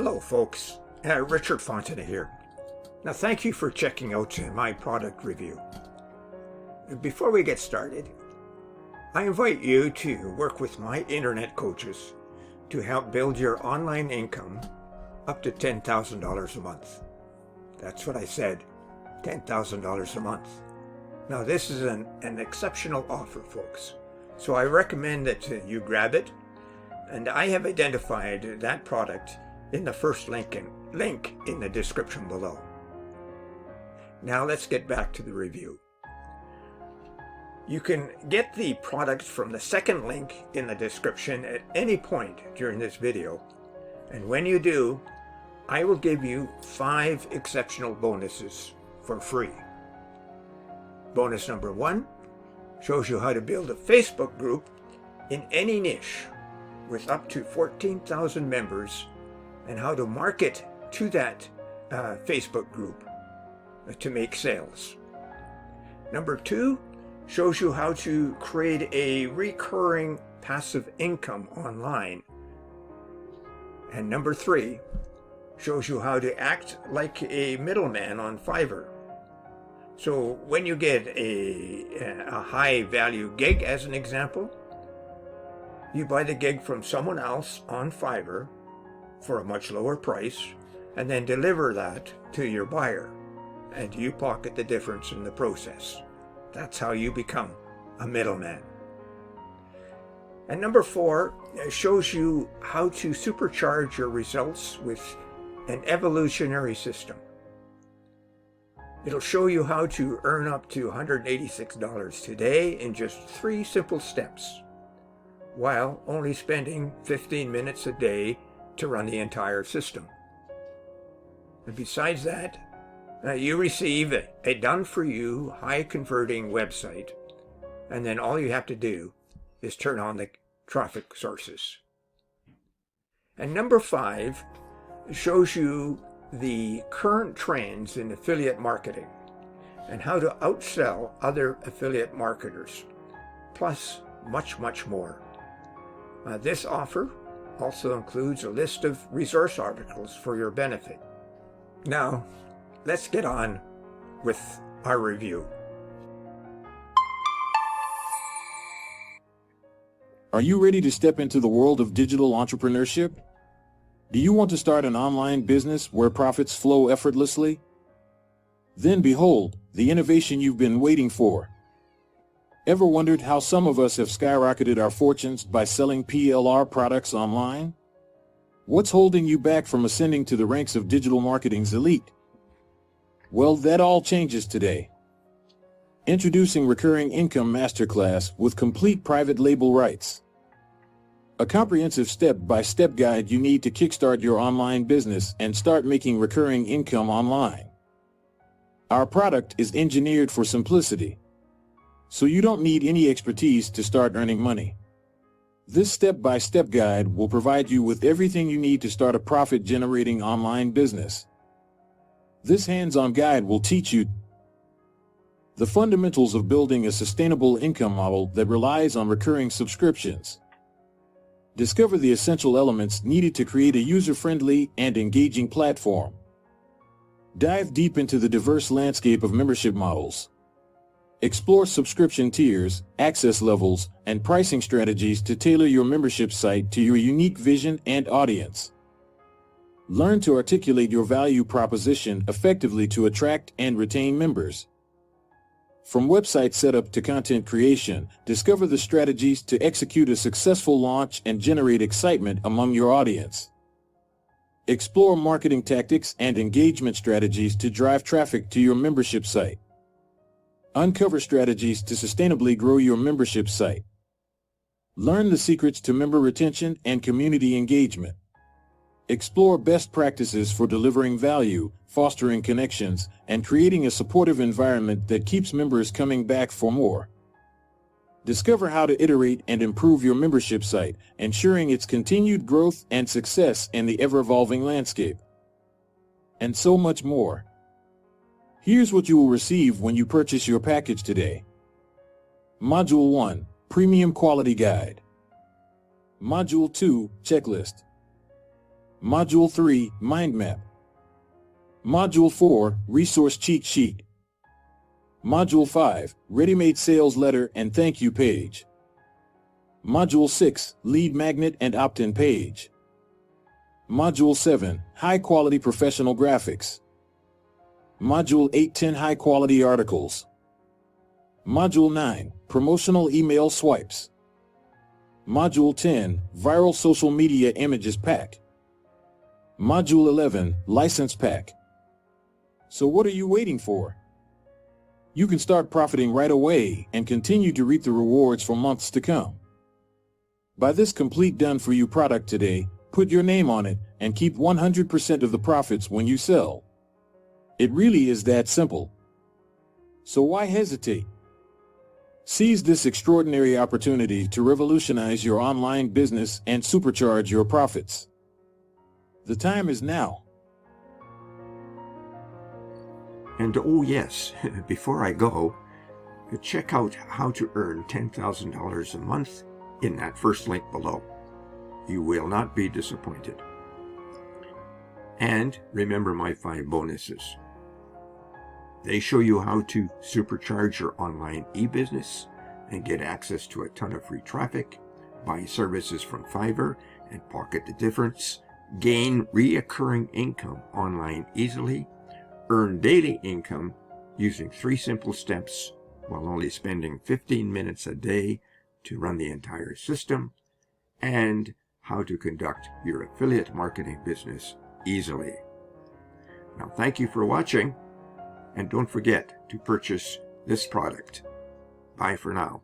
Hello folks, Richard Fontaine here. Now thank you for checking out my product review. Before we get started, I invite you to work with my internet coaches to help build your online income up to $10,000 a month. That's what I said, $10,000 a month. Now this is an exceptional offer, folks. So I recommend that you grab it, and I have identified that product in the first link in the description below. Now let's get back to the review. You can get the product from the second link in the description at any point during this video. And when you do, I will give you 5 exceptional bonuses for free. Bonus number 1 shows you how to build a Facebook group in any niche with up to 14,000 members and how to market to that Facebook group to make sales. Number 2 shows you how to create a recurring passive income online. And number 3 shows you how to act like a middleman on Fiverr. So when you get a high value gig, as an example, you buy the gig from someone else on Fiverr for a much lower price and then deliver that to your buyer, and you pocket the difference in the process. That's how you become a middleman. And number 4 shows you how to supercharge your results with an evolutionary system. It'll show you how to earn up to $186 today in just 3 simple steps, while only spending 15 minutes a day to run the entire system. And besides that, you receive a done-for-you, high-converting website, and then all you have to do is turn on the traffic sources. And number 5 shows you the current trends in affiliate marketing and how to outsell other affiliate marketers, plus much, much more. This offer also includes a list of resource articles for your benefit. Now, let's get on with our review. Are you ready to step into the world of digital entrepreneurship? Do you want to start an online business where profits flow effortlessly? Then behold, the innovation you've been waiting for. Ever wondered how some of us have skyrocketed our fortunes by selling PLR products online? What's holding you back from ascending to the ranks of digital marketing's elite? Well, that all changes today. Introducing Recurring Income Masterclass with complete private label rights. A comprehensive step-by-step guide you need to kickstart your online business and start making recurring income online. Our product is engineered for simplicity, so you don't need any expertise to start earning money. This step-by-step guide will provide you with everything you need to start a profit-generating online business. This hands-on guide will teach you the fundamentals of building a sustainable income model that relies on recurring subscriptions. Discover the essential elements needed to create a user-friendly and engaging platform. Dive deep into the diverse landscape of membership models. Explore subscription tiers, access levels, and pricing strategies to tailor your membership site to your unique vision and audience. Learn to articulate your value proposition effectively to attract and retain members. From website setup to content creation, discover the strategies to execute a successful launch and generate excitement among your audience. Explore marketing tactics and engagement strategies to drive traffic to your membership site. Uncover strategies to sustainably grow your membership site. Learn the secrets to member retention and community engagement. Explore best practices for delivering value, fostering connections, and creating a supportive environment that keeps members coming back for more. Discover how to iterate and improve your membership site, ensuring its continued growth and success in the ever-evolving landscape. And so much more. Here's what you will receive when you purchase your package today. Module 1, Premium Quality Guide. Module 2, Checklist. Module 3, Mind Map. Module 4, Resource Cheat Sheet. Module 5, Ready-Made Sales Letter and Thank You Page. Module 6, Lead Magnet and Opt-in Page. Module 7, High-Quality Professional Graphics. Module 8-10, High-Quality Articles. Module 9, Promotional Email Swipes. Module 10, Viral Social Media Images Pack. Module 11, License Pack. So what are you waiting for? You can start profiting right away and continue to reap the rewards for months to come. Buy this complete done-for-you product today, put your name on it, and keep 100% of the profits when you sell. It really is that simple. So why hesitate? Seize this extraordinary opportunity to revolutionize your online business and supercharge your profits. The time is now. And oh yes, before I go, check out how to earn $10,000 a month in that first link below. You will not be disappointed. And remember my 5 bonuses. They show you how to supercharge your online e-business and get access to a ton of free traffic, buy services from Fiverr and pocket the difference, gain reoccurring income online easily, earn daily income using 3 simple steps while only spending 15 minutes a day to run the entire system, and how to conduct your affiliate marketing business easily. Now, thank you for watching, and don't forget to purchase this product. Bye for now.